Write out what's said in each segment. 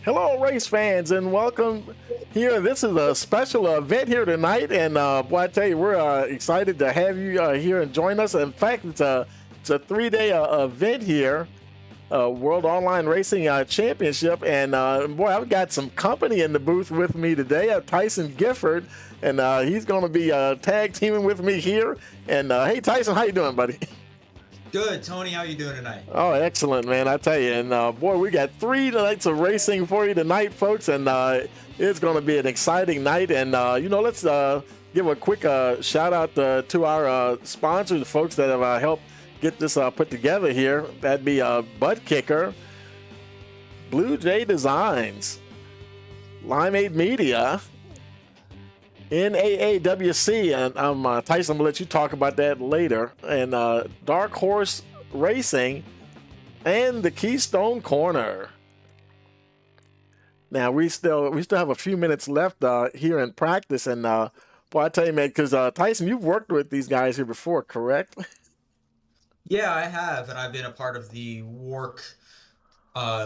Hello, race fans, and welcome here. This is a special event here tonight, and boy, I tell you, we're excited to have you here and join us. In fact, it's a 3-day event here, World Online Racing Championship, and boy, I've got some company in the booth with me today. Tyson Gifford, and he's going to be tag teaming with me here. And hey, Tyson, how you doing, buddy? Good, Tony. How you doing tonight? Oh, excellent, man! I tell you, and boy, we got 3 nights of racing for you tonight, folks, and it's going to be an exciting night. And let's give a quick shout out to our sponsors, the folks that have helped get this put together here. That'd be Butt Kicker, Blue Jay Designs, Limeade Media, NAAWC, and I'm Tyson. I'm gonna let you talk about that later. And Dark Horse Racing and the Keystone Corner. Now we still have a few minutes left here in practice, and boy, I tell you, man, because Tyson, you've worked with these guys here before, correct? Yeah, I have, and I've been a part of the W.O.R.C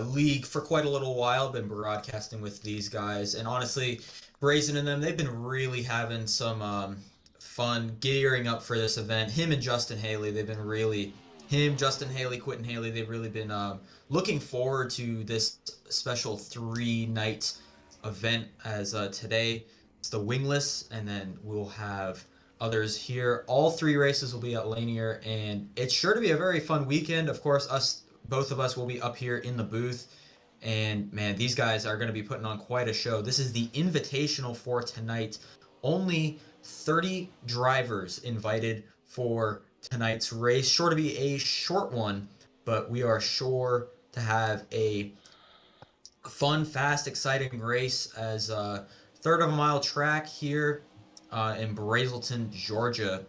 league for quite a little while. Been broadcasting with these guys, and honestly, Brazen and them, they've been really having some fun gearing up for this event. Him and Justin Haley, Justin Haley, Quentin Haley, they've really been looking forward to this special 3-night event. As today it's the wingless, and then we'll have others here. All 3 races will be at Lanier, and it's sure to be a very fun weekend. Of course, both of us will be up here in the booth. And man, these guys are going to be putting on quite a show. This is the invitational for tonight. Only 30 drivers invited for tonight's race. Sure to be a short one, but we are sure to have a fun, fast, exciting race as a third of a mile track here in Brazelton, Georgia.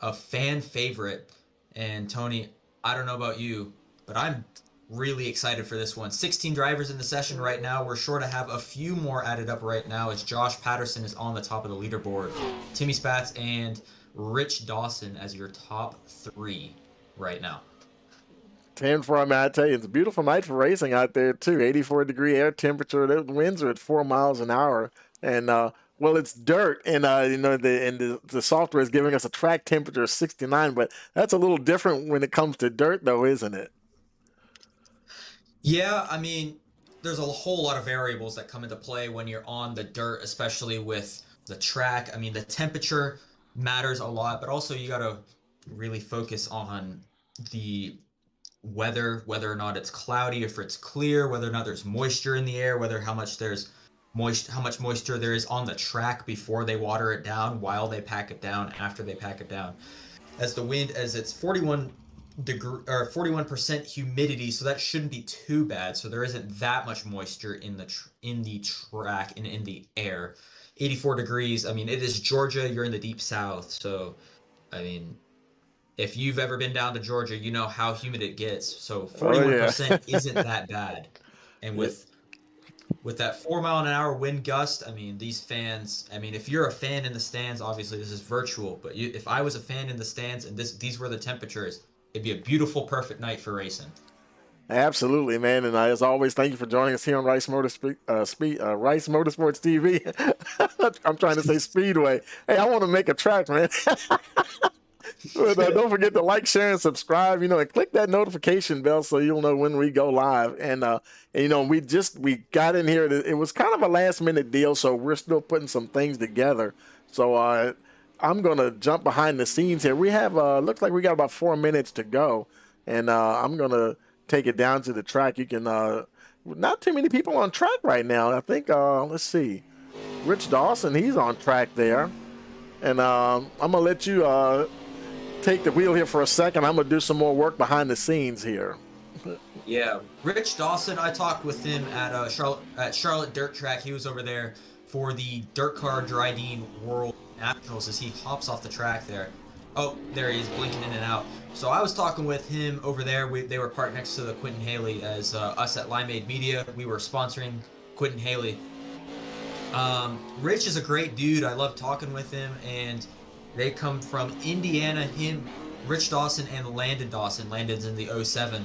A fan favorite. And Tony, I don't know about you, but I'm really excited for this one. 16 drivers in the session right now. We're sure to have a few more added up right now as Josh Patterson is on the top of the leaderboard. Timmy Spatz and Rich Dawson as your top 3 right now. 10 for, I tell you, it's a beautiful night for racing out there too. 84-degree air temperature. The winds are at 4 miles an hour, and well, it's dirt, and the software is giving us a track temperature of 69. But that's a little different when it comes to dirt, though, isn't it? Yeah, I mean, there's a whole lot of variables that come into play when you're on the dirt, especially with the track. I mean, the temperature matters a lot, but also you got to really focus on the weather, whether or not it's cloudy, if it's clear, whether or not there's moisture in the air, how much moisture there is on the track before they water it down, while they pack it down, after they pack it down. As it's 41% humidity, so that shouldn't be too bad. So there isn't that much moisture in the track and in the air. 84 degrees. I mean, it is Georgia. You're in the deep south, so I mean, if you've ever been down to Georgia, you know how humid it gets. So 41% isn't that bad. And with that 4-mile-an-hour wind gust, I mean, these fans, I mean, if you're a fan in the stands, obviously this is virtual, but if I was a fan in the stands and these were the temperatures, it'd be a beautiful, perfect night for racing. Absolutely, man. And as always, thank you for joining us here on Rice Motorsports TV. I'm trying to say Speedway. Hey, I want to make a track, man. But, don't forget to like, share, and subscribe, and click that notification bell so you'll know when we go live. And we got in here. It was kind of a last-minute deal, so we're still putting some things together. So I'm going to jump behind the scenes here. We have, looks like we got about 4 minutes to go, and I'm going to take it down to the track. You can, not too many people on track right now. I think, let's see, Rich Dawson, he's on track there. And I'm going to let you take the wheel here for a second. I'm going to do some more work behind the scenes here. Yeah, Rich Dawson, I talked with him at Charlotte Dirt Track. He was over there for the Dirt Car Dryden World Nationals as he hops off the track there. Oh, there he is, blinking in and out. So I was talking with him over there. They were parked next to the Quentin Haley, as us at Limeade Media, we were sponsoring Quentin Haley. Rich is a great dude. I love talking with him, and they come from Indiana. Rich Dawson and Landon Dawson. Landon's in the 07.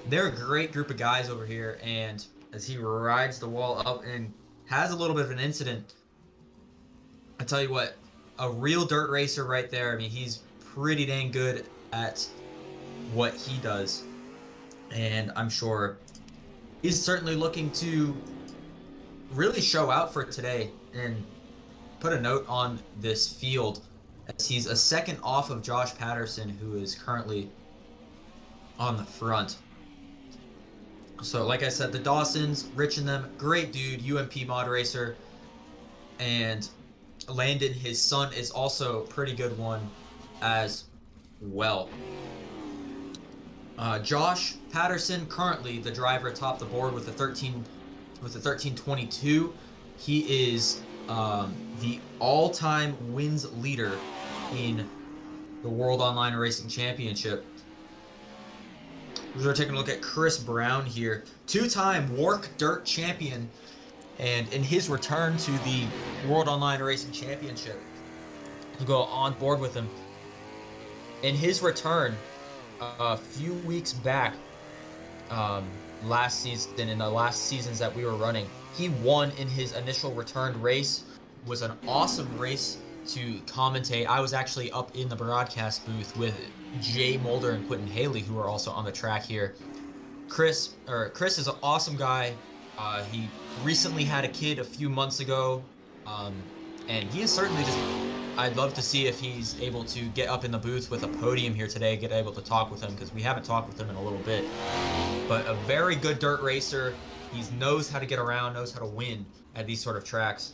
They're a great group of guys over here, and as he rides the wall up and has a little bit of an incident. I tell you what, a real dirt racer right there. I mean, he's pretty dang good at what he does, and I'm sure he's certainly looking to really show out for today and put a note on this field as he's a second off of Josh Patterson, who is currently on the front. So, like I said, the Dawsons, Rich and them, great dude, UMP mod racer, and Landon, his son, is also a pretty good one as well. Josh Patterson, currently the driver atop the board with a 1322. He is the all-time wins leader in the World Online Racing Championship. We're taking a look at Chris Brown here, two-time W.O.R.C Dirt champion, and in his return to the World Online Racing Championship, to go on board with him. In his return, a few weeks back, last season, in the last seasons that we were running, he won in his initial returned race. It was an awesome race to commentate. I was actually up in the broadcast booth with Jay Mulder and Quentin Haley, who are also on the track here. Chris is an awesome guy. He recently had a kid a few months ago, and he is certainly just. I'd love to see if he's able to get up in the booth with a podium here today, get able to talk with him, because we haven't talked with him in a little bit. But a very good dirt racer. He knows how to get around, knows how to win at these sort of tracks.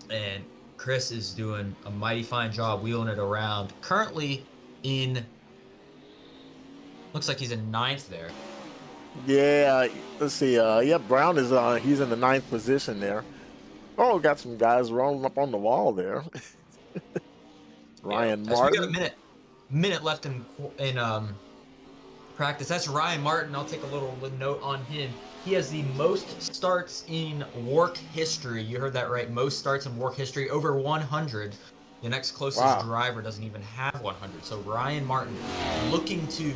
And Chris is doing a mighty fine job wheeling it around. Currently in, looks like he's in 9th there. Yeah, let's see. Yeah, Brown is he's in the 9th position there. Oh, got some guys rolling up on the wall there. Ryan As we got Martin. a minute left in practice. That's Ryan Martin. I'll take a little note on him. He has the most starts in W.O.R.C history. You heard that right. Most starts in W.O.R.C history, over 100. The next closest driver doesn't even have 100. So Ryan Martin looking to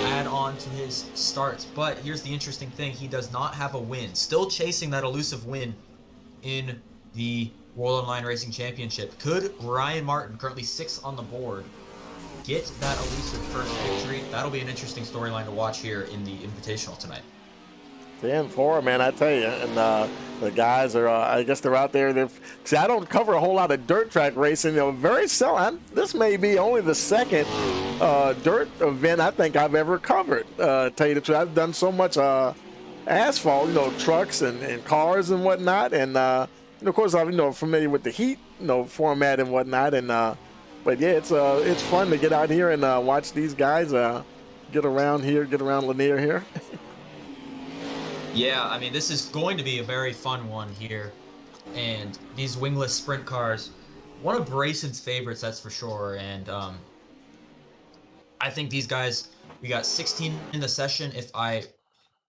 add on to his starts. But here's the interesting thing. He does not have a win. Still chasing that elusive win in the World Online Racing Championship. Could Ryan Martin, currently 6th on the board, get that elusive first victory? That'll be an interesting storyline to watch here in the Invitational tonight. 10-4, man, I tell you. And the guys are, I guess they're out there. See, I don't cover a whole lot of dirt track racing. Very seldom. This may be only the second dirt event I think I've ever covered. Tell you the truth, I've done so much asphalt, trucks and cars and whatnot. And of course, I'm familiar with the heat, format and whatnot. And but yeah, it's fun to get out here and watch these guys get around Lanier here. Yeah, I mean, this is going to be a very fun one here. And these wingless sprint cars, one of Brayson's favorites, that's for sure. And I think these guys, we got 16 in the session, if I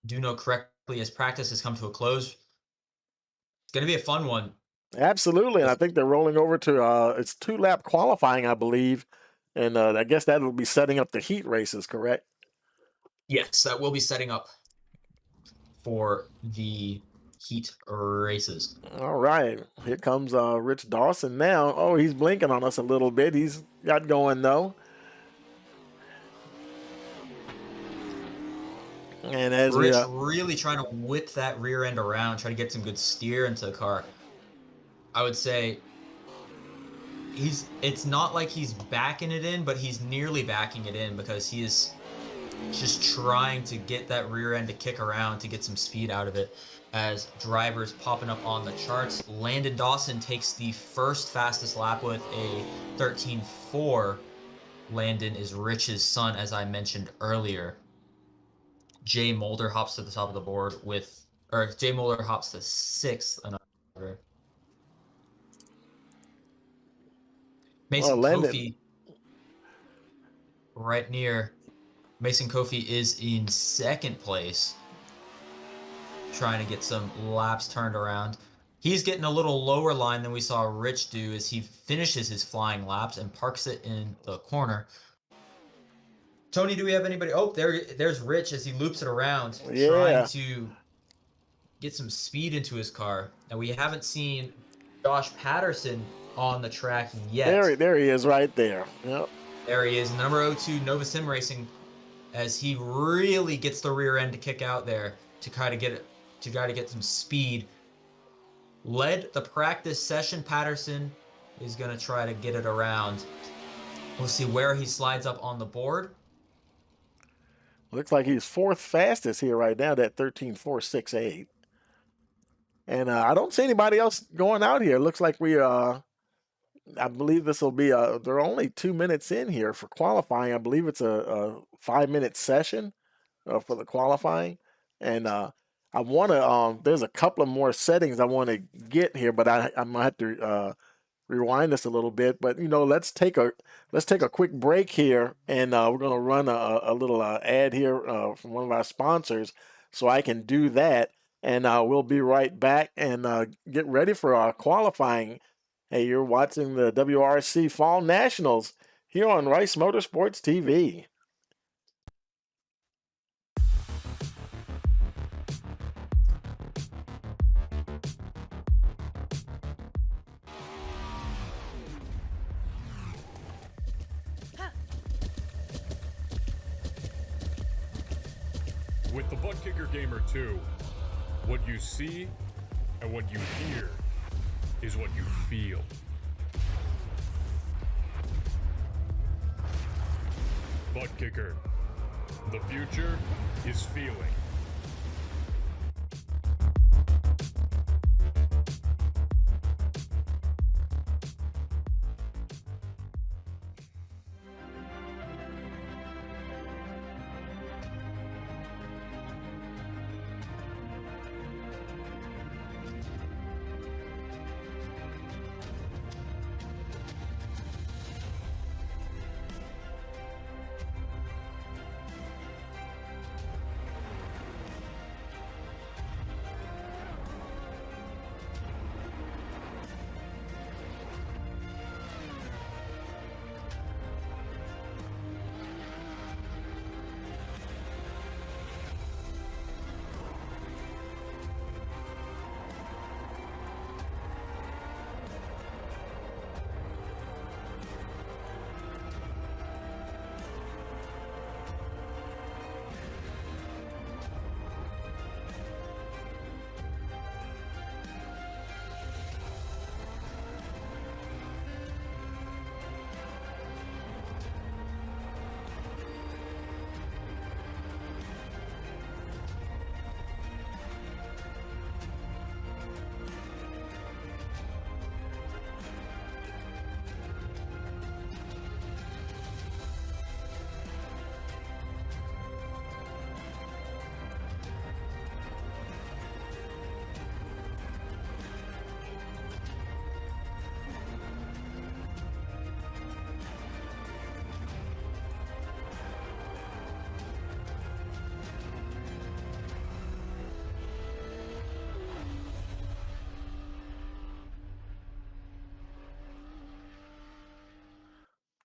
do know correctly, as practice has come to a close. It's going to be a fun one. Absolutely, and I think they're rolling over to it's 2-lap qualifying, I believe, and I guess that will be setting up the heat races, correct? Yes, that will be setting up for the heat races. All right, here comes Rich Dawson now. Oh, he's blinking on us a little bit. He's got going though. And as Rich really trying to whip that rear end around, try to get some good steer into the car. I would say it's not like he's backing it in, but he's nearly backing it in because he is just trying to get that rear end to kick around to get some speed out of it. As drivers popping up on the charts, Landon Dawson takes the first fastest lap with a 13.4. Landon is Rich's son, as I mentioned earlier. Jay Mulder hops to the top of the board Jay Mulder hops to 6th. Mason Kofi right near. Mason Kofi is in 2nd place, trying to get some laps turned around. He's getting a little lower line than we saw Rich do as he finishes his flying laps and parks it in the corner. Tony, do we have anybody? Oh, there's Rich as he loops it around, trying to get some speed into his car. And we haven't seen Josh Patterson on the track yet. There he is right there. Yep. There he is, number 02 Nova Sim Racing, as he really gets the rear end to kick out there to try to get some speed. Led the practice session. Patterson is going to try to get it around. We'll see where he slides up on the board. Looks like he's fourth fastest here right now, that 13.468. And I don't see anybody else going out here. Looks like I believe this will be they're only 2 minutes in here for qualifying. I believe it's a 5-minute session for the qualifying. And I want to, there's a couple of more settings I want to get here, but I might have to rewind this a little bit. But, let's take a quick break here, and we're going to run a little ad here from one of our sponsors so I can do that. And we'll be right back and get ready for our qualifying. Hey, you're watching the W.O.R.C. Fall Nationals here on Rice Motorsports TV. With the Butt Kicker Gamer 2, what you see and what you hear is what you feel. Butt Kicker. The future is feeling.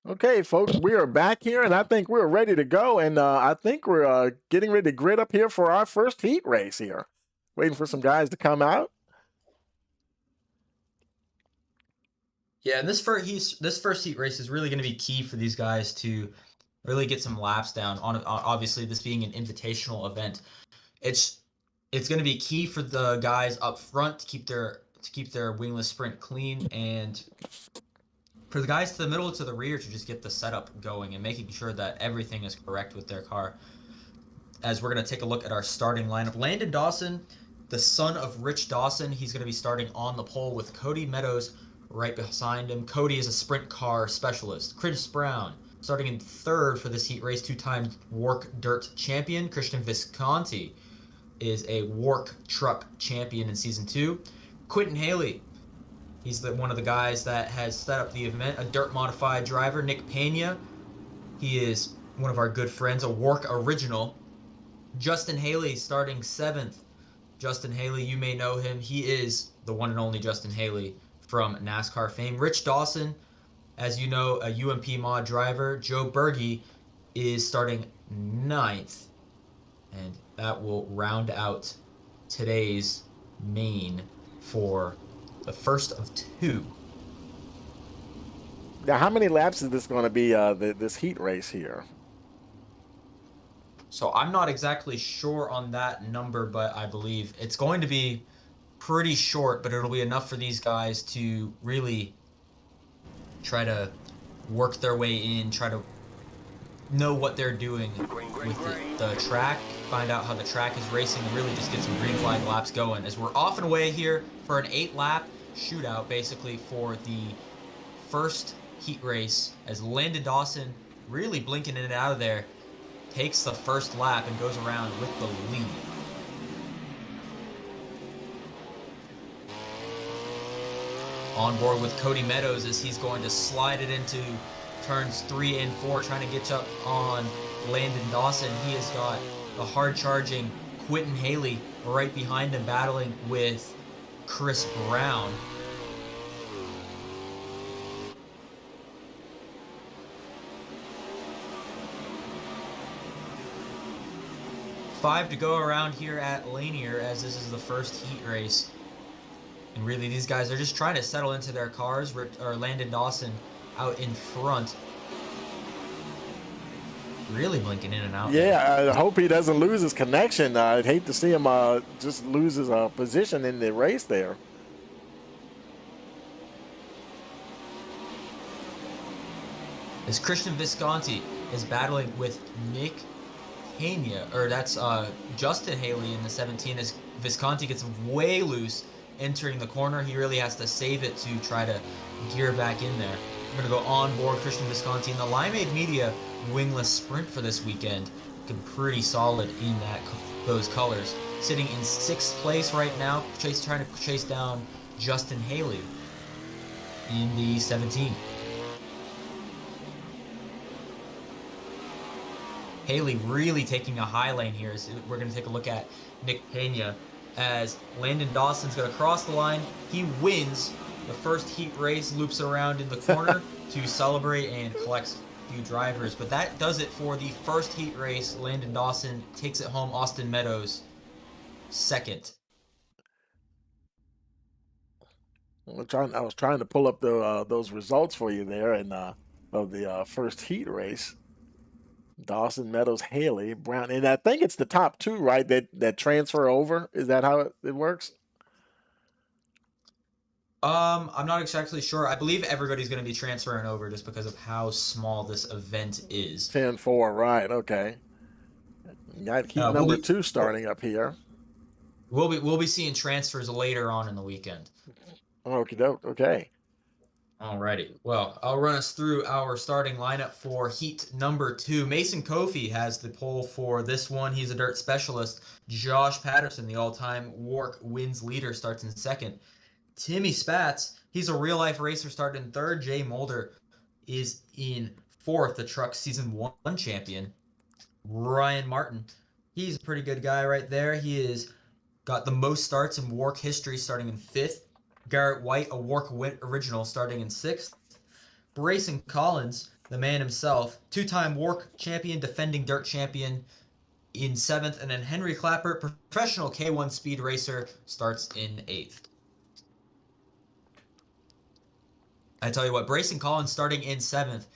Okay, folks, we are back here, and I think we're ready to go. And I think we're getting ready to grid up here for our first heat race here. Waiting for some guys to come out. Yeah, and this first heat race is really going to be key for these guys to really get some laps down. On obviously this being an invitational event, it's going to be key for the guys up front to keep their wingless sprint clean, and for the guys to the middle to the rear to just get the setup going and making sure that everything is correct with their car. As we're going to take a look at our starting lineup, Landon Dawson, the son of Rich Dawson, he's going to be starting on the pole with Cody Meadows right behind him. Cody is a sprint car specialist. Chris Brown starting in third for this heat race, two-time W.O.R.C Dirt champion. Christian Visconti is a W.O.R.C truck champion in season 2. Quentin Haley, he's one of the guys that has set up the event, a dirt modified driver. Nick Pena, he is one of our good friends, a W.O.R.C original. Justin Haley starting 7th. Justin Haley, you may know him. He is the one and only Justin Haley from NASCAR fame. Rich Dawson, as you know, a UMP mod driver. Joe Berge is starting 9th. And that will round out today's main for the first of two. Now, how many laps is this going to be, this heat race here? So I'm not exactly sure on that number, but I believe it's going to be pretty short, but it'll be enough for these guys to really try to work their way in, try to know what they're doing with the track, find out how the track is racing, and really just get some green flag laps going. As we're off and away here for an 8-lap shootout, basically, for the first heat race, as Landon Dawson, really blinking in and out of there, takes the first lap and goes around with the lead. On board with Cody Meadows as he's going to slide it into turns 3 and 4, trying to get up on Landon Dawson. He has got the hard-charging Quentin Haley right behind him, battling with Chris Brown. Five to go around here at Lanier, as this is the first heat race. And really, these guys are just trying to settle into their cars. Or Landon Dawson out in front, really blinking in and out. Yeah, I hope he doesn't lose his connection. I'd hate to see him just lose his position in the race there. As Christian Visconti is battling with Nick Pena, or that's Justin Haley in the 17, as Visconti gets way loose entering the corner. He really has to save it to try to gear back in there. We're going to go on board Christian Visconti in the Limeade Media wingless sprint for this weekend. Looking pretty solid in those colors. Sitting in 6th place right now, trying to chase down Justin Haley in the 17. Haley really taking a high lane here. As we're going to take a look at Nick Pena, as Landon Dawson's going to cross the line. He wins the first heat race, loops around in the corner to celebrate and collects a few drivers. But that does it for the first heat race. Landon Dawson takes it home. Austin Meadows second. I was trying to pull up those results for you there, and of the first heat race. Dawson, Meadows, Haley, Brown, and I think it's the top 2, right? That transfer over. Is that how it works? I'm not exactly sure. I believe everybody's going to be transferring over just because of how small this event is. 10-4, right? Okay. You got heat number 2 starting up here. We'll be seeing transfers later on in the weekend. Okay. Alrighty. Well, I'll run us through our starting lineup for heat number 2. Mason Kofi has the pole for this one. He's a dirt specialist. Josh Patterson, the all-time W.O.R.C wins leader, starts in 2nd. Timmy Spatz, he's a real-life racer, starting in 3rd. Jay Mulder is in 4th, the Truck Season 1 champion. Ryan Martin, he's a pretty good guy right there. He is got the most starts in W.O.R.C history, starting in 5th. Garrett White, a W.O.R.C original, starting in 6th. Brayson Collins, the man himself, 2-time W.O.R.C champion, defending dirt champion, in 7th. And then Henry Clapper, professional K1 speed racer, starts in 8th. I tell you what, Brayson Collins starting in 7th.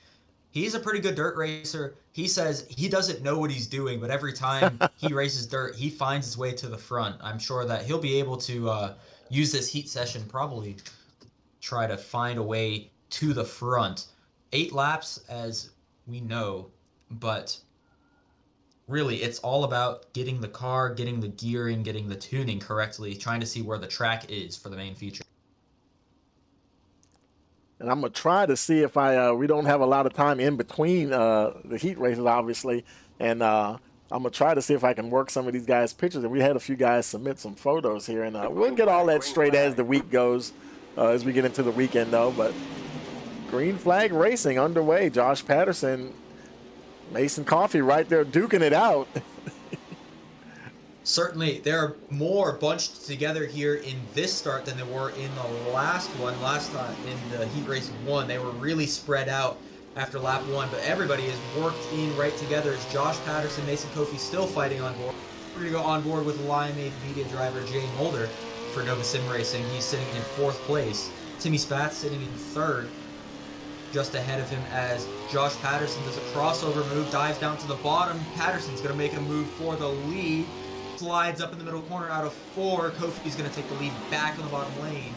He's a pretty good dirt racer. He says he doesn't know what he's doing, but every time he races dirt, he finds his way to the front. I'm sure that he'll be able to use this heat session, probably try to find a way to the front. 8 laps, as we know, but really it's all about getting the car, getting the gearing, getting the tuning correctly, trying to see where the track is for the main feature. And I'm going to try to see if we don't have a lot of time in between the heat races, obviously. And I'm going to try to see if I can work some of these guys' pictures. And we had a few guys submit some photos here. And we'll get all that straight as the week goes, as we get into the weekend, though. But green flag racing underway. Josh Patterson, Mason Coffey right there duking it out. Certainly, there are more bunched together here in this start than there were in the last one. Last time in the heat race 1, they were really spread out after lap 1, but everybody has worked in right together as Josh Patterson, Mason Kofi still fighting on board. We're going to go on board with Limeade Media driver Jay Mulder. for Nova Sim Racing. He's sitting in 4th place. Timmy Spatz sitting in 3rd, just ahead of him as Josh Patterson does a crossover move, dives down to the bottom. Patterson's going to make a move for the lead. Slides up in the middle corner out of 4. Kofi's going to take the lead back in the bottom lane.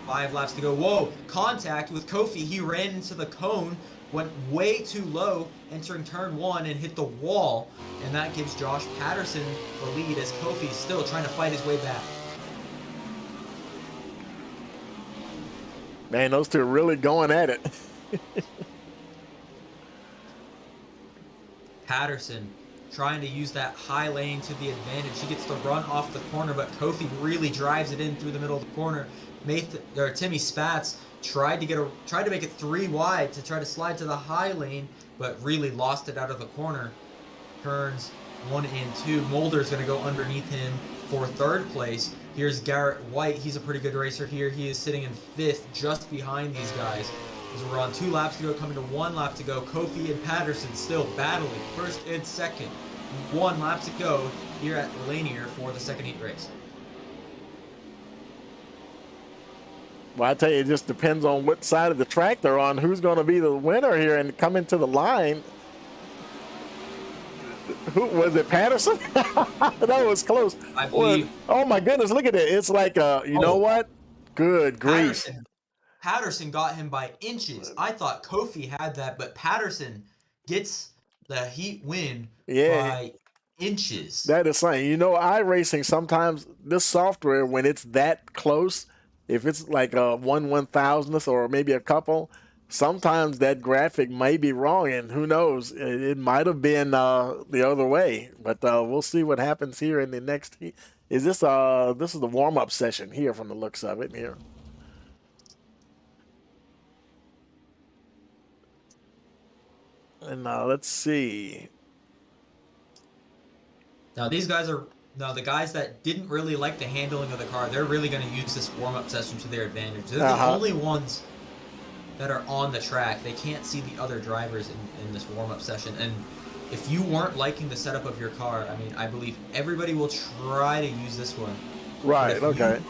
5 laps to go. Whoa, contact with Kofi. He ran into the cone, went way too low, entering turn 1 and hit the wall. And that gives Josh Patterson the lead as Kofi's still trying to fight his way back. Man, those two are really going at it. Patterson trying to use that high lane to the advantage. He gets the run off the corner, but Kofi really drives it in through the middle of the corner. Timmy Spatz tried to make it 3 wide to try to slide to the high lane, but really lost it out of the corner. Turns 1 and 2. Mulder's going to go underneath him for 3rd place. Here's Garrett White. He's a pretty good racer here. He is sitting in 5th, just behind these guys. As we're on 2 laps to go, coming to 1 lap to go. Kofi and Patterson still battling 1st and 2nd. 1 lap to go here at Lanier for the 2nd heat race. Well, I tell you, it just depends on what side of the track they're on, who's going to be the winner here and coming to the line. Who was it, Patterson? That was close. I believe. Oh my goodness, look at it. It's like, you know what? Good grief. Patterson got him by inches. I thought Kofi had that, but Patterson gets the heat win by inches. That is something. You know, iRacing, sometimes this software, when it's that close, if it's like a 1/1000th or maybe a couple, sometimes that graphic may be wrong, and who knows? It might have been the other way. But we'll see what happens here in the next heat. Is this this is the warm-up session here from the looks of it here. And let's see. Now these guys are the guys that didn't really like the handling of the car. They're really going to use this warm-up session to their advantage. They're the only ones that are on the track. They can't see the other drivers in this warm-up session. And if you weren't liking the setup of your car, I mean, I believe everybody will try to use this one. Right. Okay.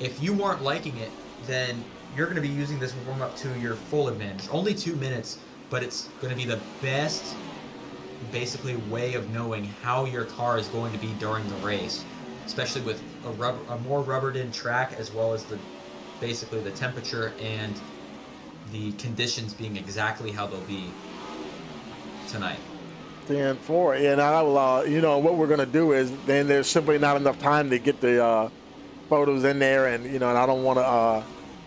If you weren't liking it, then you're going to be using this warm-up to your full advantage. Only 2 minutes. But it's going to be the best, basically, way of knowing how your car is going to be during the race, especially with a more rubbered-in track, as well as basically the temperature and the conditions being exactly how they'll be tonight. 10-4, and I will. You know what we're going to do is then there's simply not enough time to get the photos in there, and and I don't want to.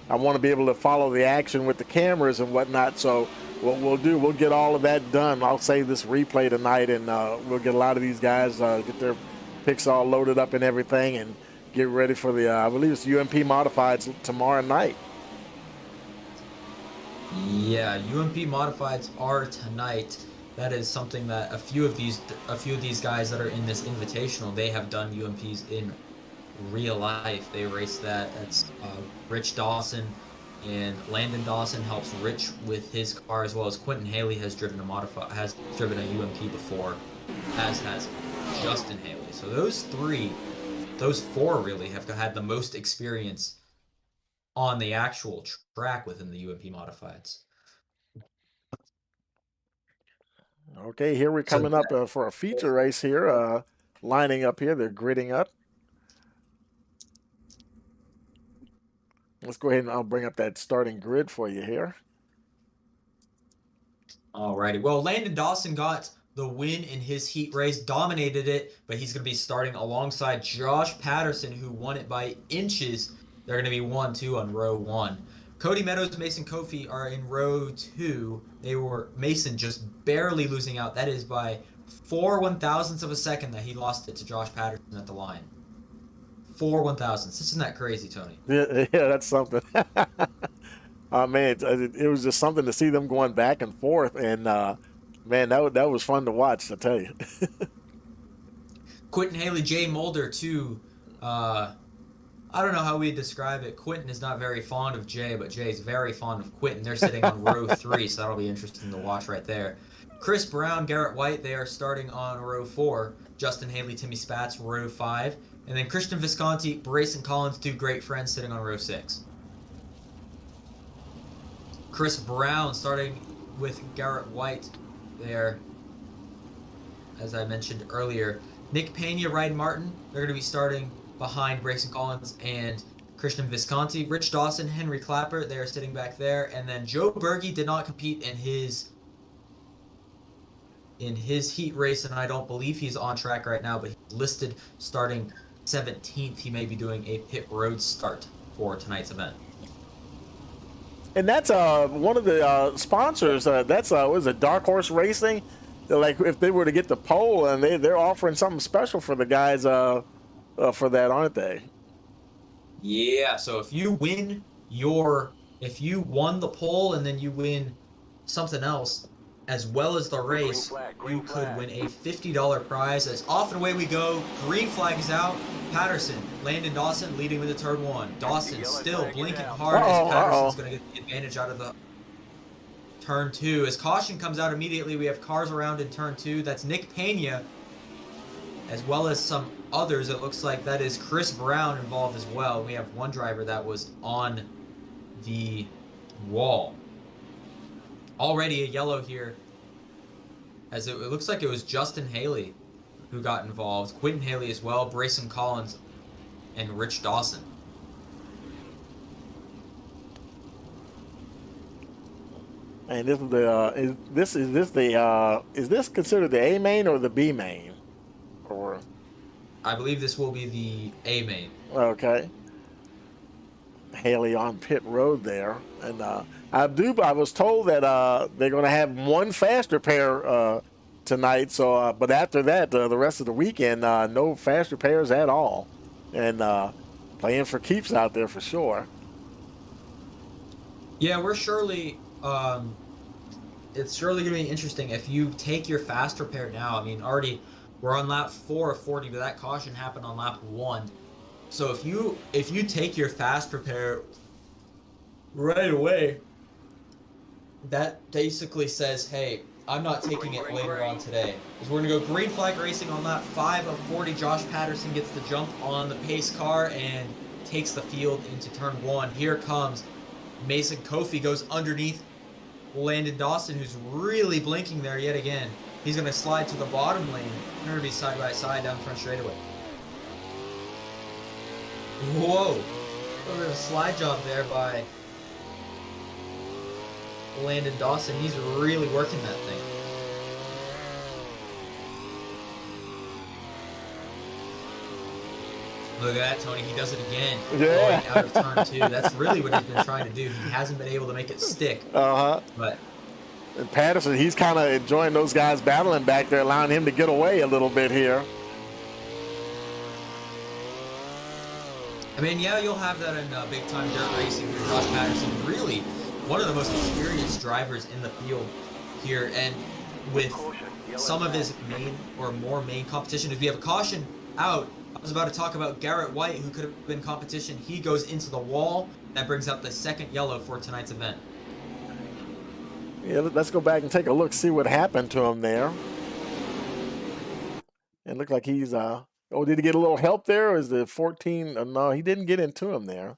I want to be able to follow the action with the cameras and whatnot. So what we'll do, we'll get all of that done. I'll save this replay tonight, and we'll get a lot of these guys get their picks all loaded up and everything, and get ready for the I believe it's UMP Modifieds tomorrow night. Yeah, UMP Modifieds are tonight. That is something that a few of these guys that are in this invitational, they have done UMPs in real life. They race that. That's Rich Dawson, and Landon Dawson helps Rich with his car, as well as Quentin Haley has driven a UMP before, as has Justin Haley. So those 4 really have had the most experience on the actual track within the UMP Modifieds. Okay, here we're coming up for a feature race here, lining up here. They're gridding up. Let's go ahead and I'll bring up that starting grid for you here. Alrighty. Well, Landon Dawson got the win in his heat race, dominated it, but he's going to be starting alongside Josh Patterson, who won it by inches. They're going to be 1-2 on row 1. Cody Meadows and Mason Kofi are in row 2. Mason just barely losing out. That is by 4/1000ths of a second that he lost it to Josh Patterson at the line. 4/1000ths. Isn't that crazy, Tony? Yeah, that's something. Man, it was just something to see them going back and forth, and man, that was fun to watch, I tell you. Quentin Haley, Jay Mulder, too. I don't know how we describe it. Quentin is not very fond of Jay, but Jay is very fond of Quentin. They're sitting on row 3, so that'll be interesting to watch right there. Chris Brown, Garrett White, they are starting on row 4. Justin Haley, Timmy Spatz, row 5. And then Christian Visconti, Brayson Collins, two great friends sitting on row 6. Chris Brown starting with Garrett White there, as I mentioned earlier. Nick Pena, Ryan Martin, they're going to be starting behind Brayson Collins and Christian Visconti. Rich Dawson, Henry Clapper, they are sitting back there. And then Joe Berge did not compete in his heat race, and I don't believe he's on track right now, but he's listed starting 17th. He may be doing a pit road start for tonight's event. And that's one of the sponsors. That's was it Dark Horse Racing? They're like, if they were to get the pole, and they're offering something special for the guys for that, aren't they? Yeah. So if you won the pole and then you win something else as well as the race, you could win a $50 prize. As off and away we go. Green flag is out. Patterson, Landon Dawson leading into turn 1. Dawson still blinking hard as Patterson's going to get the advantage out of the turn 2. As caution comes out immediately, we have cars around in turn 2. That's Nick Pena, as well as some others. It looks like that is Chris Brown involved as well. We have one driver that was on the wall. Already a yellow here, as it looks like it was Justin Haley who got involved. Quentin Haley as well, Brayson Collins, and Rich Dawson. And this is is this considered the A main or the B main? Or I believe this will be the A main. Okay. Haley on pit road there, and I was told that they're going to have one faster pair tonight. So, but after that, the rest of the weekend, no faster pairs at all, and playing for keeps out there for sure. Yeah, we're surely. It's surely going to be interesting if you take your faster pair now. I mean, already we're on lap 4 of 40, but that caution happened on lap 1. So if you take your faster pair right away, that basically says, hey, I'm not taking it later on today. Because we're going to go green flag racing on lap 5 of 40. Josh Patterson gets the jump on the pace car and takes the field into turn 1. Here comes Mason Kofi, goes underneath Landon Dawson, who's really blinking there yet again. He's going to slide to the bottom lane. They're going to be side by side down the front straightaway. Whoa! A little bit of a slide job there by Landon Dawson. He's really working that thing. Look at that, Tony. He does it again. Yeah. Going out of turn 2. That's really what he's been trying to do. He hasn't been able to make it stick. But and Patterson, he's kind of enjoying those guys battling back there, allowing him to get away a little bit here. I mean, yeah, you'll have that in big-time dirt racing here. Josh Patterson, really one of the most experienced drivers in the field here, and with some of his more main competition. If we have a caution out, I was about to talk about Garrett White, who could have been competition. He goes into the wall. That brings up the second yellow for tonight's event. Yeah, let's go back and take a look, see what happened to him there. It looked like he's oh, did he get a little help there? Or is the 14? No, he didn't get into him there.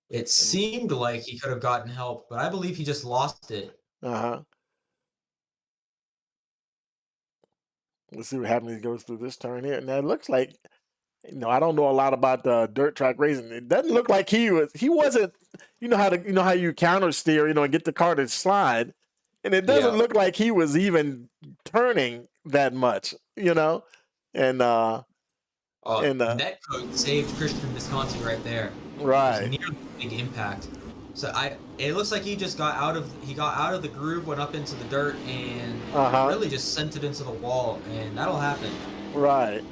It seemed like he could have gotten help, but I believe he just lost it. Let's see what happens when he goes through this turn here. Now it looks like, I don't know a lot about dirt track racing. It doesn't look like he wasn't. You know how you counter steer, and get the car to slide, and it doesn't look like he was even turning that much, and Netcode saved Christian Visconti right there. Right. Near big impact. So it looks like he just got out of the groove, went up into the dirt, and really just sent it into the wall, and that'll happen. Right.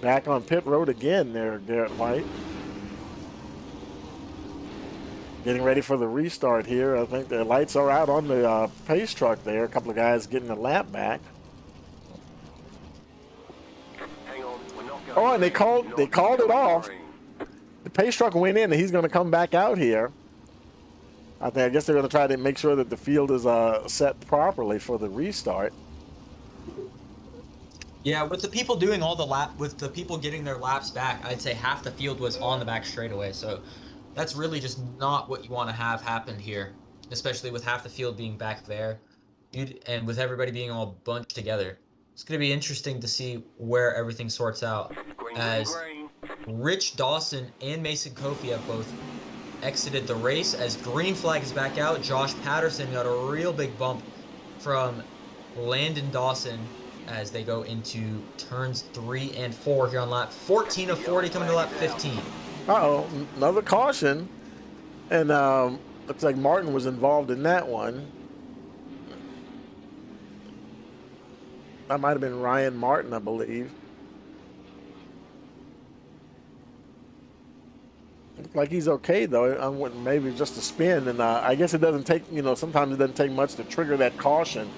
Back on pit road again there, Garrett White. Getting ready for the restart here. I think the lights are out on the pace truck there. A couple of guys getting the lap back. Oh, and they called it off. The pace truck went in, and he's going to come back out here. I guess they're going to try to make sure that the field is set properly for the restart. Yeah, with the people doing all with the people getting their laps back, I'd say half the field was on the back straightaway. So that's really just not what you want to have happen here, especially with half the field being back there, and with everybody being all bunched together. It's going to be interesting to see where everything sorts out, as Rich Dawson and Mason Kofi have both exited the race. As green flag is back out, Josh Patterson got a real big bump from Landon Dawson as they go into turns 3 and 4 here on lap 14 of 40, coming to lap 15. Uh-oh, another caution. And looks like Martin was involved in that one. That might have been Ryan Martin, I believe. Looks like he's okay, though. Maybe just a spin. And I guess it doesn't take, sometimes it doesn't take much to trigger that caution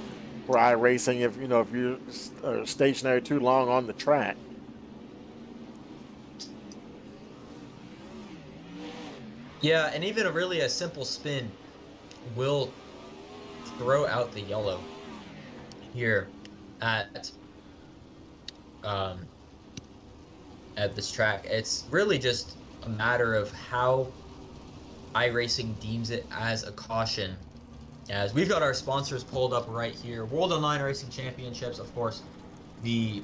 for iRacing if you're stationary too long on the track. Yeah, and even a simple spin will throw out the yellow here at this track. It's really just a matter of how iRacing deems it as a caution. As we've got our sponsors pulled up right here, World Online Racing Championships, of course, the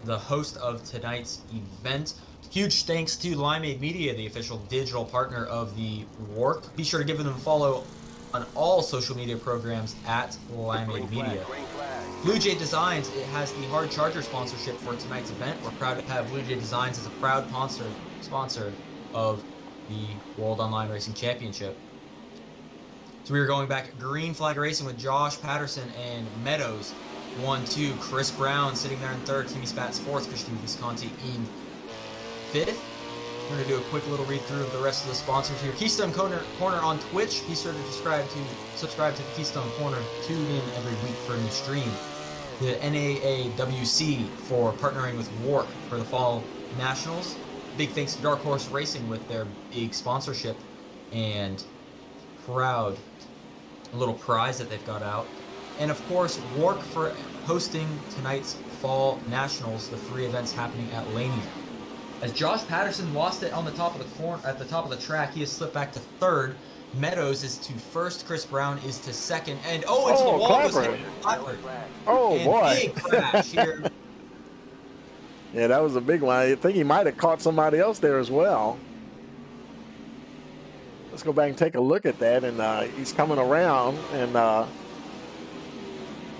host of tonight's event. Huge thanks to Limeade Media, the official digital partner of the W.O.R.C. Be sure to give them a follow on all social media programs at Limeade Media. Blue Jay Designs, it has the hard charger sponsorship for tonight's event. We're proud to have Blue Jay Designs as a proud sponsor of the World Online Racing Championship. So we were going back green flag racing with Josh Patterson and Meadows 1-2. Chris Brown sitting there in third. Timmy Spatz fourth. Christian Visconti in fifth. We're going to do a quick little read through of the rest of the sponsors here. Keystone Corner on Twitch. Be sure to subscribe to the Keystone Corner. Tune in every week for a new stream. The NAAWC for partnering with W.O.R.C for the Fall Nationals. Big thanks to Dark Horse Racing with their big sponsorship and proud little prize that they've got out. And of course, W.O.R.C for hosting tonight's Fall Nationals, the 3 events happening at Lanier. As Josh Patterson lost it on the top of the corner at the top of the track, he has slipped back to third. Meadows is to first. Chris Brown is to second. And into the wall goes Henry Clapper. Oh, and boy. Big crash here. Yeah, that was a big one. I think he might have caught somebody else there as well. Let's go back and take a look at that. And he's coming around. And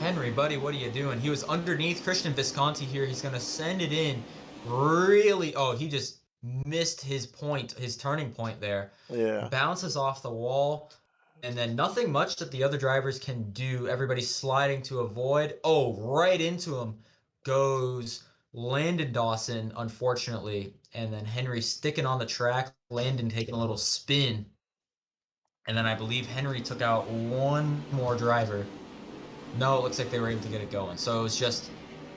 Henry, buddy, what are you doing? He was underneath Christian Visconti here. He's going to send it in. Really, he just missed his turning point there. Yeah. Bounces off the wall, and then nothing much that the other drivers can do. Everybody's sliding to avoid. Right into him goes Landon Dawson, unfortunately. And then Henry sticking on the track, Landon taking a little spin. And then I believe Henry took out one more driver. No, it looks like they were able to get it going. So it was just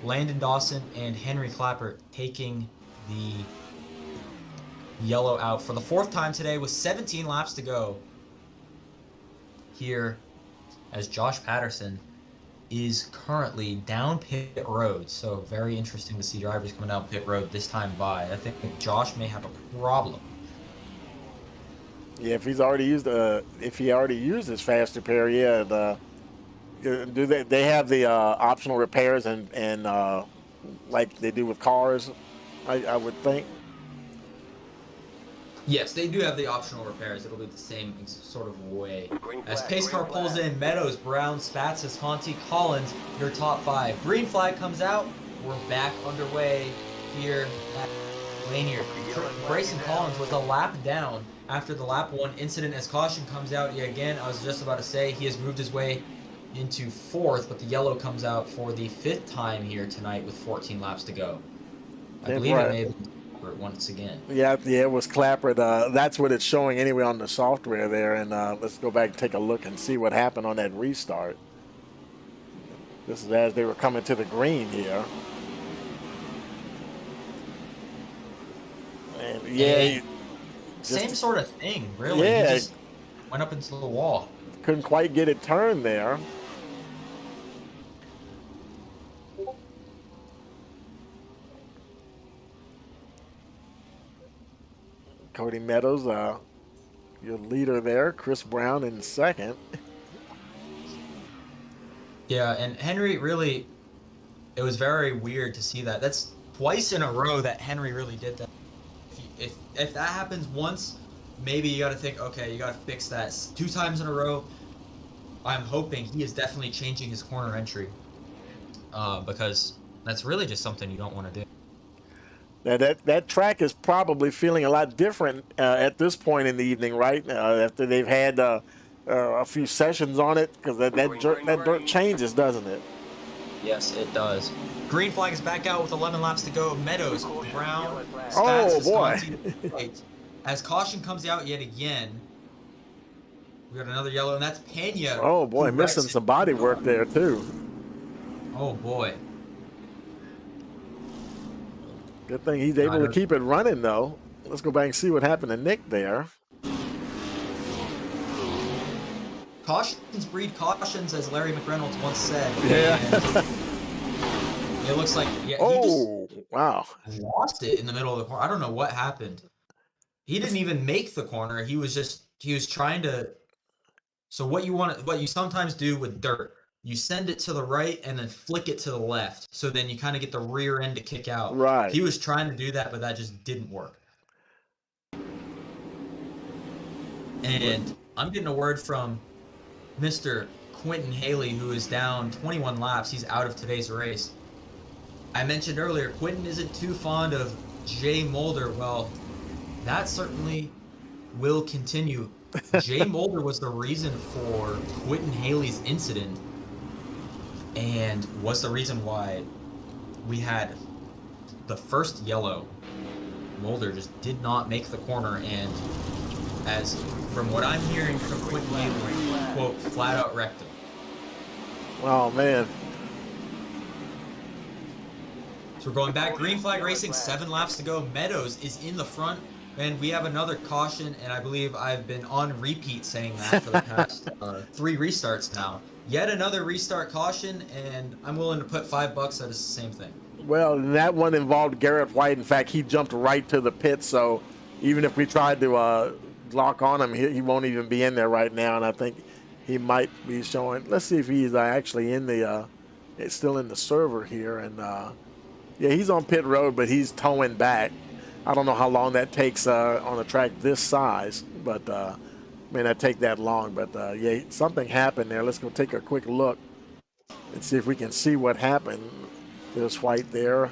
Landon Dawson and Henry Clapper taking the yellow out for the 4th time today with 17 laps to go here, as Josh Patterson is currently down pit road. So very interesting to see drivers coming down pit road this time by. I think Josh may have a problem. Yeah, if he already used his fast repair, yeah. Do they have the optional repairs and like they do with cars? I would think. Yes, they do have the optional repairs. It'll be the same sort of way. As pace car pulls in, Meadows, Brown, Spatz, Visconti, Collins, your top 5. Green flag comes out. We're back underway here at Lanier. Grayson Collins was a lap down after the lap 1 incident as caution comes out yet again. I was just about to say he has moved his way into 4th, but the yellow comes out for the 5th time here tonight with 14 laps to go. I believe it may have been Clapper once again. Yeah, it was Clapper. That's what it's showing anyway on the software there. And let's go back and take a look and see what happened on that restart. This is as they were coming to the green here. And same sort of thing, really. Yeah, went up into the wall. Couldn't quite get it turned there. Cody Meadows, your leader there. Chris Brown in second. Yeah, and Henry really, it was very weird to see that. That's twice in a row that Henry really did that. If that happens once, maybe you got to think, okay, you got to fix that. 2 times in a row, I'm hoping he is definitely changing his corner entry, because that's really just something you don't want to do. Now that track is probably feeling a lot different at this point in the evening, right? After they've had a few sessions on it, because that dirt changes, doesn't it? Yes, it does. Green flag is back out with 11 laps to go. Meadows, Brown, Spats, oh boy! right. As caution comes out yet again, we got another yellow, and that's Pena. Oh boy, missing some body work there too. Oh boy. Good thing he's able to keep it running, though. Let's go back and see what happened to Nick there. Cautions breed cautions, as Larry McReynolds once said. Yeah. It looks like, yeah, oh, wow. Lost it in the middle of the corner. I don't know what happened. He didn't even make the corner. He was trying to. So what you sometimes do with dirt, you send it to the right and then flick it to the left. So then you kind of get the rear end to kick out. Right. He was trying to do that, but that just didn't work. And I'm getting a word from Mr. Quentin Haley, who is down 21 laps. He's out of today's race. I mentioned earlier, Quentin isn't too fond of Jay Mulder. Well, that certainly will continue. Jay Mulder was the reason for Quentin Haley's incident, and was the reason why we had the first yellow. Mulder just did not make the corner, and as from what I'm hearing from Quentin Haley, quote, flat out wrecked him. Oh man. So we're going back. Green flag racing, 7 laps to go. Meadows is in the front, and we have another caution, and I believe I've been on repeat saying that for the past 3 restarts now. Yet another restart caution, and I'm willing to put $5 that it's the same thing. Well, that one involved Garrett White. In fact, he jumped right to the pit, so even if we tried to lock on him, he won't even be in there right now, and I think he might be showing. Let's see if he's actually in the it's still in the server here, and yeah, he's on pit road, but he's towing back. I don't know how long that takes on a track this size, but may not take that long. But yeah, something happened there. Let's go take a quick look and see if we can see what happened. There's White there.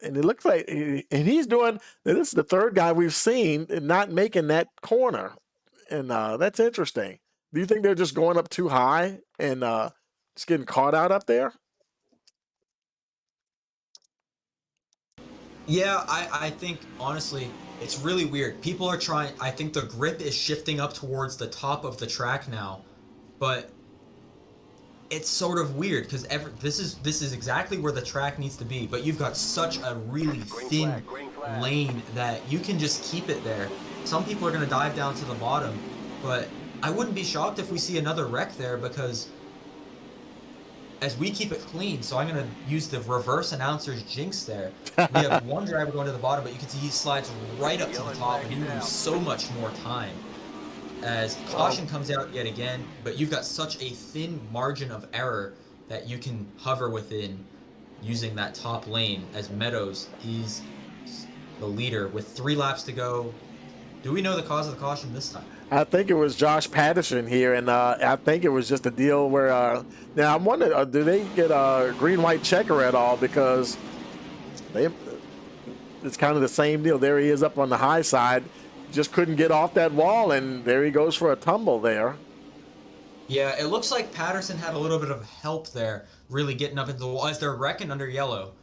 And it looks like, and he's doing, this is the third guy we've seen not making that corner. And that's interesting. Do you think they're just going up too high and just getting caught out up there? Yeah, I think, honestly, it's really weird. People are trying, I think the grip is shifting up towards the top of the track now, but it's sort of weird because this is exactly where the track needs to be, but you've got such a really thin lane that you can just keep it there. Some people are going to dive down to the bottom, but I wouldn't be shocked if we see another wreck there, because as we keep it clean, so I'm going to use the reverse announcer's jinx there. We have one driver going to the bottom, but you can see he slides right up to the top, and he loses so much more time. As caution comes out yet again, but you've got such a thin margin of error that you can hover within using that top lane. As Meadows, he's the leader with 3 laps to go. Do we know the cause of the caution this time? I think it was Josh Patterson here, and I think it was just a deal where, now I'm wondering, do they get a green-white checker at all? Because it's kind of the same deal. There he is up on the high side, just couldn't get off that wall, and there he goes for a tumble there. Yeah, it looks like Patterson had a little bit of help there, really getting up into the wall as they're wrecking under yellow.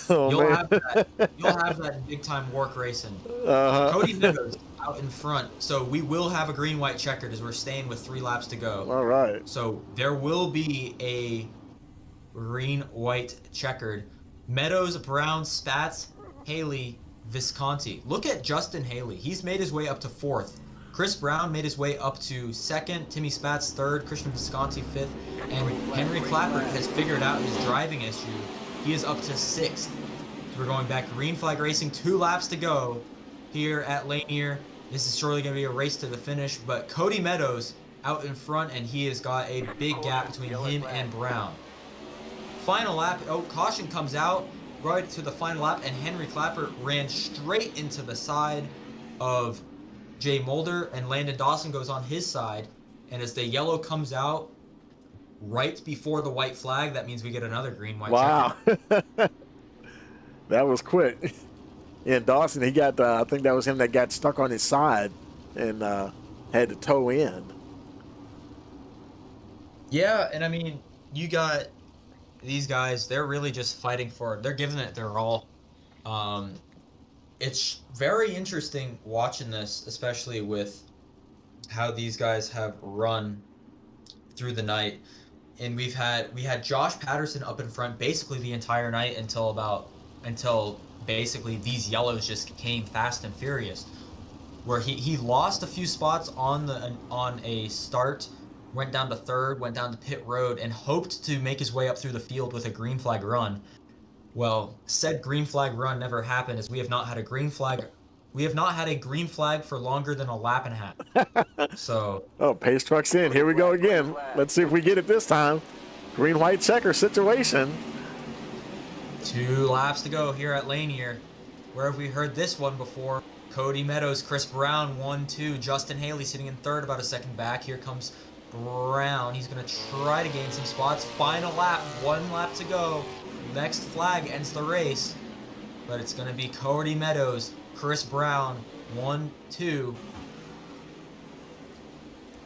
Oh, you'll have that in big-time WARC racing. Cody Meadows out in front, so we will have a green-white checkered as we're staying with 3 laps to go. All right. So there will be a green-white checkered. Meadows, Brown, Spatz, Haley, Visconti. Look at Justin Haley. He's made his way up to 4th. Chris Brown made his way up to 2nd. Timmy Spatz 3rd. Christian Visconti 5th. And Henry Clapper has figured out his driving issue. He is up to 6th. So we're going back green flag racing. 2 laps to go here at Lanier. This is surely going to be a race to the finish. But Cody Meadows out in front, and he has got a big gap between him and Brown. Final lap. Oh, caution comes out right to the final lap, and Henry Clapper ran straight into the side of Jay Mulder, and Landon Dawson goes on his side. And as the yellow comes out right before the white flag, that means we get another green white. Wow. That was quick. Yeah, Dawson, he got, I think that was him that got stuck on his side and had to tow in. Yeah, and I mean, you got these guys, they're really just fighting for it. They're giving it their all. It's very interesting watching this, especially with how these guys have run through the night. And we had Josh Patterson up in front basically the entire night until basically these yellows just came fast and furious, where he lost a few spots on a start, went down to 3rd, went down to pit road, and hoped to make his way up through the field with a green flag run. Well, said green flag run never happened, as we have not had a green flag. We have not had a green flag for longer than a lap and a half. So. Oh, pace truck's in. Here we go again. Let's see if we get it this time. Green white checker situation. 2 laps to go here at Lanier. Where have we heard this one before? Cody Meadows, Chris Brown, 1-2. Justin Haley sitting in 3rd, about a second back. Here comes Brown. He's going to try to gain some spots. Final lap, 1 lap to go. Next flag ends the race. But it's going to be Cody Meadows, Chris Brown, 1-2.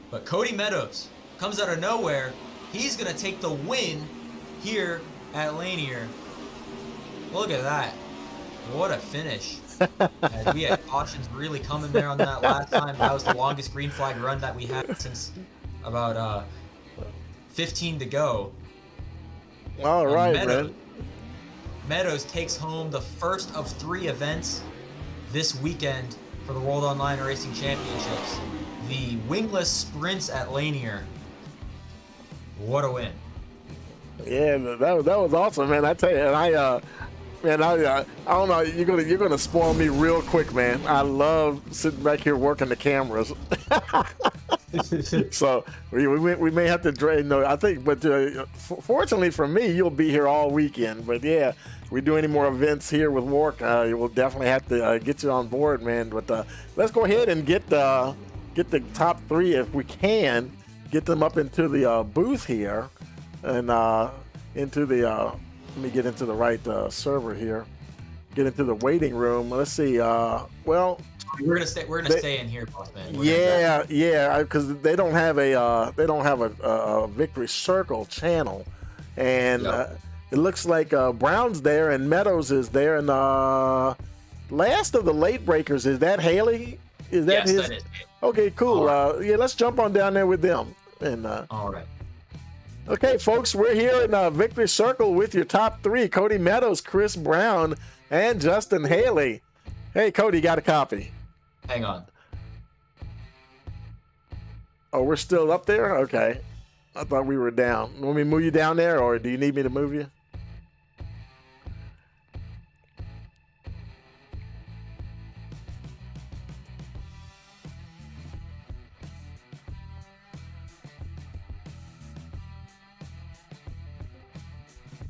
But Cody Meadows comes out of nowhere. He's going to take the win here at Lanier. Look at that. What a finish. As we had cautions really coming there on that last time. That was the longest green flag run that we had since about 15 to go. All right, man. Meadows takes home the first of 3 events this weekend for the World Online Racing Championships. The wingless sprints at Lanier. What a win. Yeah, that was awesome, man. I tell you, and I don't know. You're gonna spoil me real quick, man. I love sitting back here working the cameras. So we may have to drain. No, I think, but fortunately for me, you'll be here all weekend. But yeah, if we do any more events here with W.O.R.C, we'll definitely have to get you on board, man. But let's go ahead and get the top 3 if we can. Get them up into the booth here, and into the. Let me get into the right server here. Get into the waiting room. Let's see. Well, we're gonna stay in here, boss man. Yeah, because they don't have a Victory Circle channel, and it looks like Brown's there and Meadows is there, and last of the late breakers, is that Haley? Is that his? That is. Okay, cool. Right. Yeah, let's jump on down there with them. And all right. Okay, folks, we're here in Victory Circle with your top 3: Cody Meadows, Chris Brown, and Justin Haley. Hey, Cody, got a copy? Hang on. Oh, we're still up there? Okay. I thought we were down. Want me to move you down there, or do you need me to move you?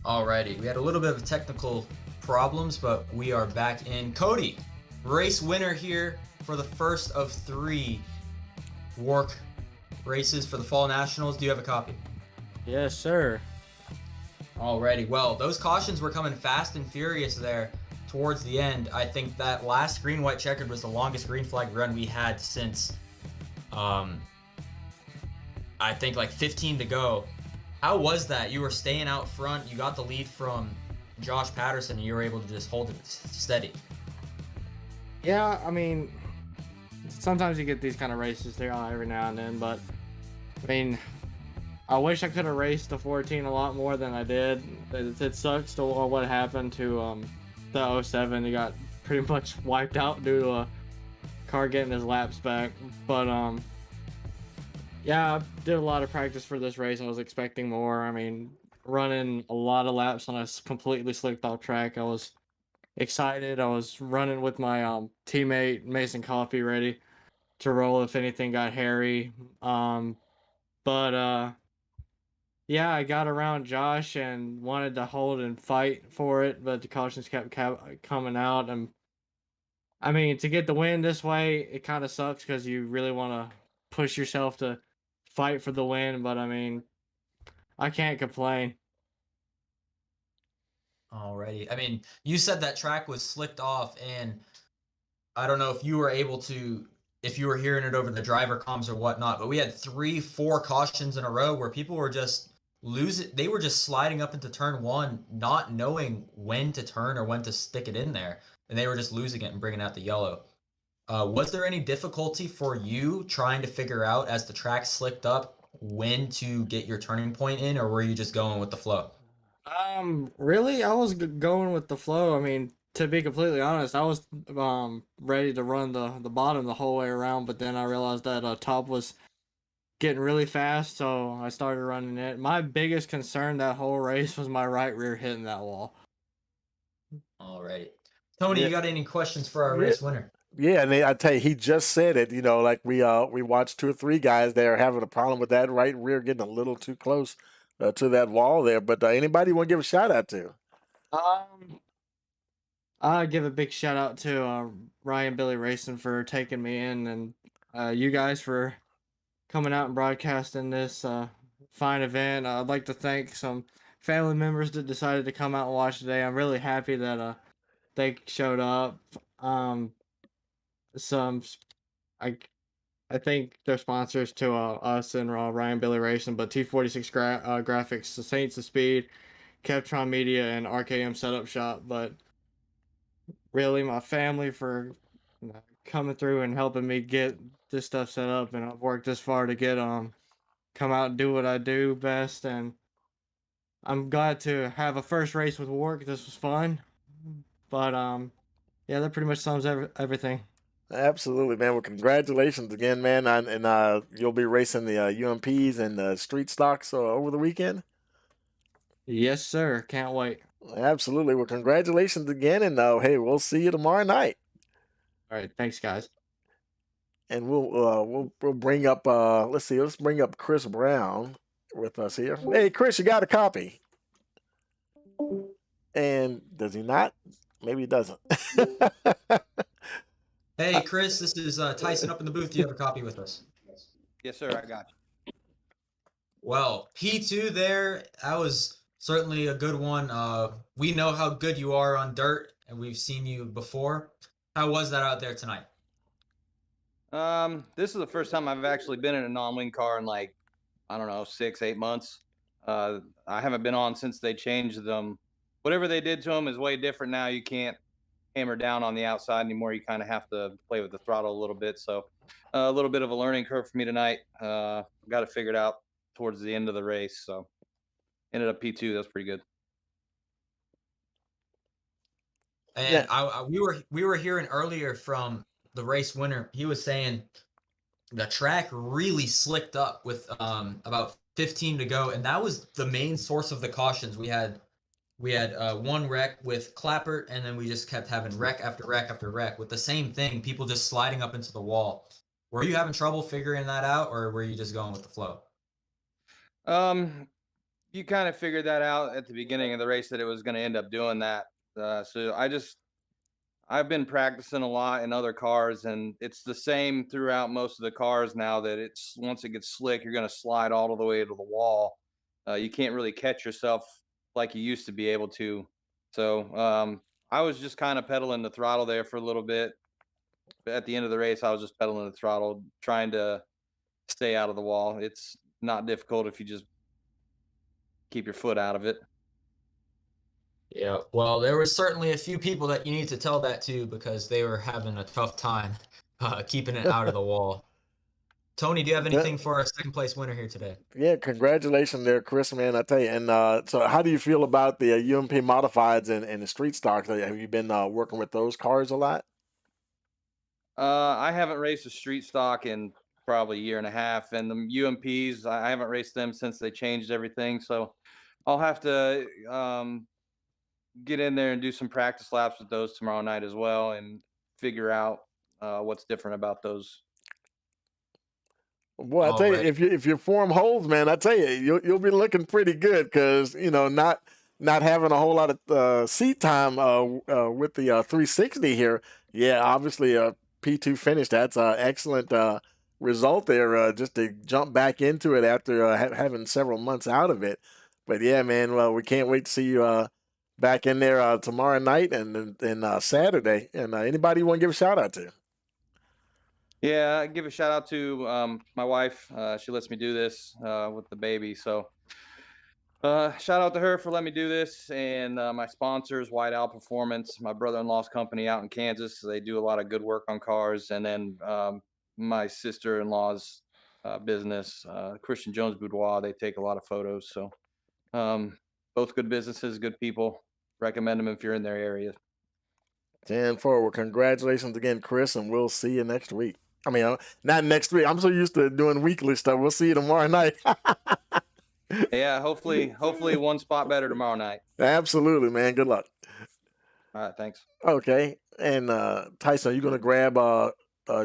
Alrighty, we had a little bit of technical problems, but we are back in. Cody, race winner here for the first of 3 W.O.R.C races for the Fall Nationals. Do you have a copy? Yes, sir. Alrighty, well, those cautions were coming fast and furious there towards the end. I think that last green-white checkered was the longest green flag run we had since, I think like 15 to go. How was that? You were staying out front. You got the lead from Josh Patterson, and you were able to just hold it steady. Yeah, I mean, sometimes you get these kind of races there on every now and then, but I mean, I wish I could have raced the 14 a lot more than I did. It sucks to what happened to the 07. He got pretty much wiped out due to a car getting his laps back. But yeah, I did a lot of practice for this race. I was expecting more. I mean, running a lot of laps on a completely slicked off track. I was excited. I was running with my teammate Mason Coffey ready to roll if anything got hairy. But yeah, I got around Josh and wanted to hold and fight for it, but the cautions kept coming out. And I mean, to get the win this way, it kind of sucks because you really want to push yourself to fight for the win. But I mean, I can't complain. Alrighty. I mean, you said that track was slicked off, and I don't know if you were able to, if you were hearing it over the driver comms or whatnot, but we had 3, 4 cautions in a row where people were just losing. They were just sliding up into turn 1, not knowing when to turn or when to stick it in there, and they were just losing it and bringing out the yellow. Was there any difficulty for you trying to figure out as the track slicked up when to get your turning point in, or were you just going with the flow? Really, I was going with the flow. I mean, to be completely honest, I was ready to run the bottom the whole way around, but then I realized that top was getting really fast, so I started running it. My biggest concern that whole race was my right rear hitting that wall. Alrighty. Tony, Yeah. you got any questions for our Yeah. race winner? Yeah, and I tell you, he just said it. You know, like we watched 2 or 3 guys there having a problem with that right rear getting a little too close to that wall there. But anybody want to give a shout out to? I give a big shout out to Ryan Billy Racing for taking me in, and you guys for coming out and broadcasting this fine event. I'd like to thank some family members that decided to come out and watch today. I'm really happy that they showed up. Some I I think they're sponsors to us and Ryan Billy Racing, but T46 Graphics, the Saints of Speed, Kevtron Media, and RKM Setup Shop. But really, my family for coming through and helping me get this stuff set up, and I've worked this far to get come out and do what I do best. And I'm glad to have a first race with W.O.R.C. This was fun, but yeah, that pretty much sums everything. Absolutely, man. Well, congratulations again, man. And you'll be racing the UMPs and street stocks over the weekend. Yes, sir. Can't wait. Absolutely. Well, congratulations again, and hey, we'll see you tomorrow night. All right, thanks, guys. And we'll bring up let's bring up Chris Brown with us here. Hey, Chris, you got a copy? And does he not? Maybe he doesn't. Hey, Chris, this is Tyson up in the booth. Do you have a copy with us? Yes, sir. I got you. Well, P2 there, that was certainly a good one. We know how good you are on dirt, and we've seen you before. How was that out there tonight? This is the first time I've actually been in a non-wing car in like, I don't know, 6-8 months. I haven't been on since they changed them. Whatever they did to them is way different now. You can't hammer down on the outside anymore. You kind of have to play with the throttle a little bit. So a little bit of a learning curve for me tonight. Got it figured out towards the end of the race. So ended up P2. That's pretty good. And yeah. we were hearing earlier from the race winner. He was saying the track really slicked up with about 15 to go, and that was the main source of the cautions. We had one wreck with Clapper, and then we just kept having wreck after wreck after wreck with the same thing, people just sliding up into the wall. Were you having trouble figuring that out, or were you just going with the flow? You kind of figured that out at the beginning of the race that it was going to end up doing that. So I've been practicing a lot in other cars, and it's the same throughout most of the cars now that it's once it gets slick, you're going to slide all the way to the wall. You can't really catch yourself like you used to be able to. So I was just kind of pedaling the throttle there for a little bit. At the end of the race, I was just pedaling the throttle, trying to stay out of the wall. It's not difficult if you just keep your foot out of it. Yeah, well, there was certainly a few people that you need to tell that to because they were having a tough time keeping it out of the wall. Tony, do you have anything for our second place winner here today? Yeah, congratulations there, Chris, man. I tell you. And so, how do you feel about the UMP modifieds and the street stocks? Have you been working with those cars a lot? I haven't raced a street stock in probably a year and a half, and the UMPs, I haven't raced them since they changed everything. So I'll have to get in there and do some practice laps with those tomorrow night as well, and figure out what's different about those. Boy, I All tell you, right. if your form holds, man, I tell you, you'll be looking pretty good because not having a whole lot of seat time with the 360 here. Yeah, obviously a P2 finish. That's an excellent result there. Just to jump back into it after having several months out of it. But yeah, man, well, we can't wait to see you back in there tomorrow night and Saturday. And anybody you want to give a shout out to? Yeah, I give a shout out to my wife. She lets me do this with the baby. So shout out to her for letting me do this, and my sponsors, White Owl Performance, my brother-in-law's company out in Kansas. They do a lot of good work on cars. And then my sister-in-law's business, Christian Jones Boudoir. They take a lot of photos. So both good businesses, good people. Recommend them if you're in their area. 10-4. Well, congratulations again, Chris, and we'll see you next week. I mean, not next week. I'm so used to doing weekly stuff. We'll see you tomorrow night. Yeah, hopefully one spot better tomorrow night. Absolutely, man. Good luck. All right, thanks. Okay. And Tyson, are you going to grab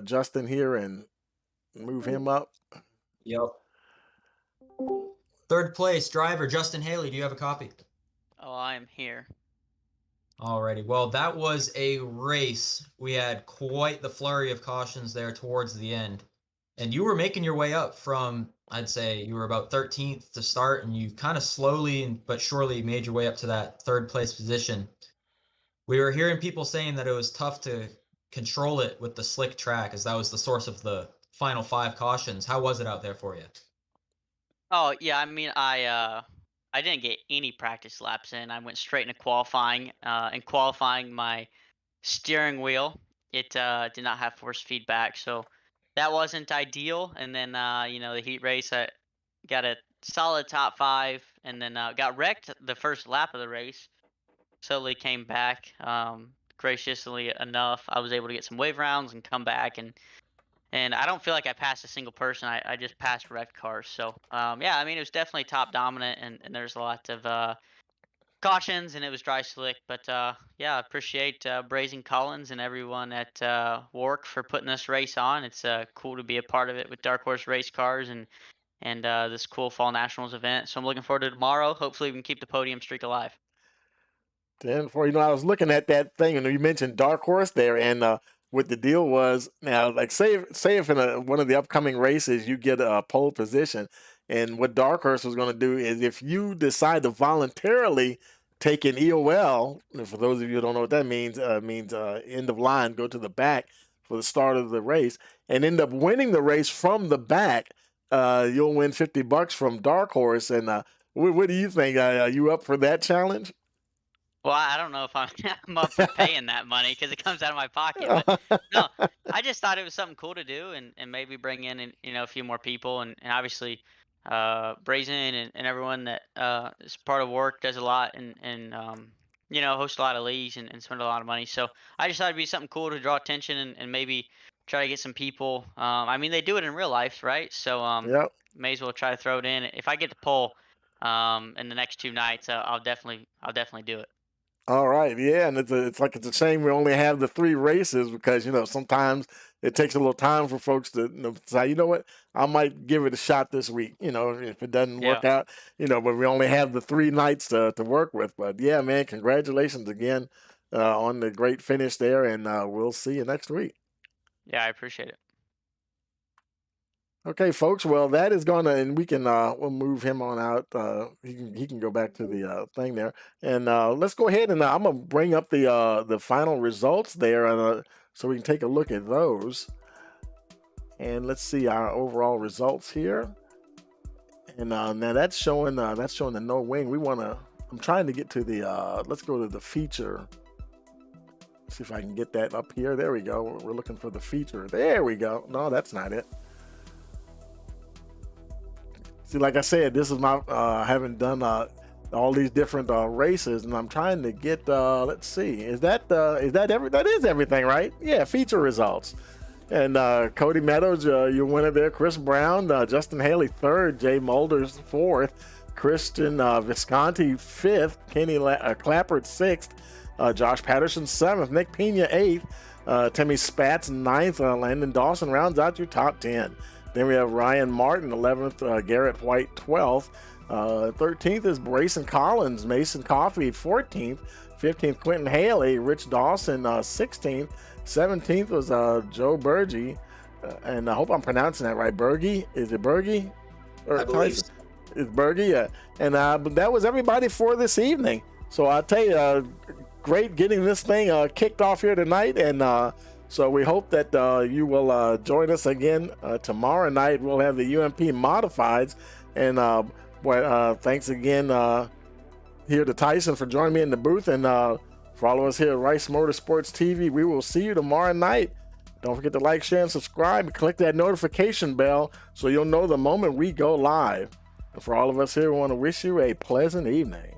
Justin here and move him up? Yep. Third place driver Justin Haley. Do you have a copy? Oh, I am here. Alrighty. Well, that was a race. We had quite the flurry of cautions there towards the end. And you were making your way up from, I'd say you were about 13th to start, and you kind of slowly but surely made your way up to that third place position. We were hearing people saying that it was tough to control it with the slick track, as that was the source of the final 5 cautions. How was it out there for you? Oh yeah, I mean I didn't get any practice laps in. I went straight into qualifying. In qualifying, my steering wheel did not have force feedback, so that wasn't ideal. And then the heat race, I got a solid top 5, and then got wrecked the first lap of the race. Slowly came back. Graciously enough, I was able to get some wave rounds and come back, and I don't feel like I passed a single person. I just passed wrecked cars. So yeah, I mean it was definitely top dominant, and there's a lot of cautions, and it was dry slick. But yeah, I appreciate Brazen Collins and everyone at W.O.R.C for putting this race on. It's cool to be a part of it with Dark Horse race cars and this cool Fall Nationals event. So I'm looking forward to tomorrow. Hopefully we can keep the podium streak alive. 10-4. I was looking at that thing, and you mentioned Dark Horse there, and what the deal was now, like say if in one of the upcoming races you get a pole position, and what Dark Horse was going to do is if you decide to voluntarily take an EOL, and for those of you who don't know what that means end of line, go to the back for the start of the race, and end up winning the race from the back, you'll win $50 from Dark Horse. And what do you think? Are you up for that challenge? Well, I don't know if I'm up for paying that money because it comes out of my pocket. But no, I just thought it was something cool to do, and maybe bring in a few more people, and obviously Brazen and everyone that is part of W.O.R.C does a lot, and host a lot of leagues and spend a lot of money. So I just thought it'd be something cool to draw attention and maybe try to get some people. I mean, they do it in real life, right? So Yep. may as well try to throw it in. If I get the poll in the next 2 nights, I'll definitely do it. All right, yeah, and it's a shame we only have the 3 races because sometimes it takes a little time for folks to say, you know what, I might give it a shot this week. If it doesn't work out, but we only have the 3 nights to work with. But yeah, man, congratulations again on the great finish there, and we'll see you next week. Yeah, I appreciate it. Okay, folks. Well, that is gonna, and we can we'll move him on out. He can go back to the thing there, and let's go ahead and I'm gonna bring up the final results there, so we can take a look at those. And let's see our overall results here. And now that's showing the no wing. I'm trying to get to the let's go to the feature. See if I can get that up here. There we go. We're looking for the feature. There we go. No, that's not it. See, like I said, this is my haven't done all these different races, and I'm trying to get. Let's see, is that that is everything, right? Yeah, feature results. And Cody Meadows, your winner there. Chris Brown, Justin Haley third, Jay Mulders fourth, Christian Visconti fifth, Kenny Clappert sixth, Josh Patterson seventh, Nick Pena eighth, Timmy Spats ninth, Landon Dawson rounds out your top 10. Then we have Ryan Martin 11th, Garrett White 12th, 13th is Brayson Collins, Mason Coffey 14th, 15th Quentin Haley, Rich Dawson 16th, 17th was Joe Berge, and I hope I'm pronouncing that right. Berge, is it Berge? Or I believe Tyson? It's Berge, yeah. And but that was everybody for this evening. So I'll tell you, great getting this thing kicked off here tonight, and so we hope that you will join us again tomorrow night. We'll have the UMP Modifieds, and thanks again here to Tyson for joining me in the booth, and follow us here at Rice Motorsports TV. We will see you tomorrow night. Don't forget to like, share, and subscribe, and click that notification bell so you'll know the moment we go live. And for all of us here, we want to wish you a pleasant evening.